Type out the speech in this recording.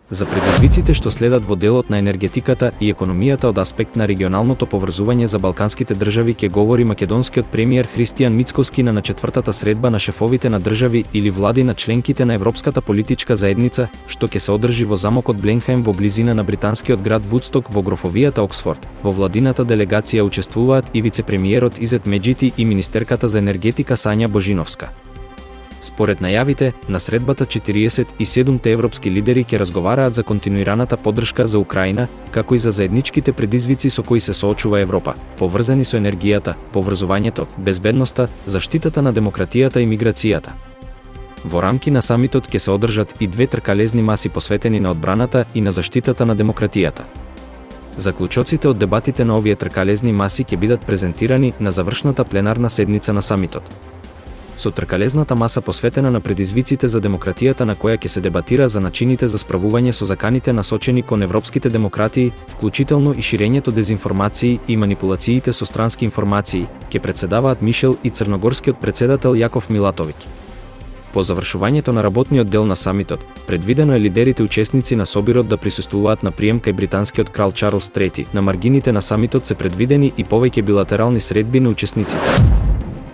За предизвиците што следат во делот на енергетиката и економијата од аспект на регионалното поврзување за балканските држави ќе говори македонскиот премиер Христијан Мицкоски на четвртата средба на шефовите на држави или влади на членките на Европската политичка заедница, што ќе се одржи во замокот Бленхаим во близина на британскиот град Вудсток во грофовијата Оксфорд. Во владината делегација учествуваат и вице-премиерот Изет Меджити и министерката за енергетика Сања Божиновска. Според најавите, на средбата 47-те европски лидери ќе разговараат за континуираната поддршка за Украина, како и за заедничките предизвици со кои се соочува Европа, поврзани со енергијата, поврзувањето, безбедноста, заштитата на демократијата и миграцијата. Во рамки на самитот ќе се одржат и две тркалезни маси посветени на одбраната и на заштитата на демократијата. Заклучоците од дебатите на овие тркалезни маси ќе бидат презентирани на завршната пленарна седница на самитот. Со тркалезната маса посветена на предизвиците за демократијата на која ќе се дебатира за начините за справување со заканите насочени кон европските демократии, вклучително и ширењето дезинформации и манипулациите со странски информации, ќе председаваат Мишел и црногорскиот председател Јаков Милатовиќ. По завршувањето на работниот дел на самитот, предвидено е лидерите учесници на собирот да присуствуваат на прием кај британскиот крал Чарлс III. На маргините на самитот се предвидени и повеќе билатерални средби на учесниците.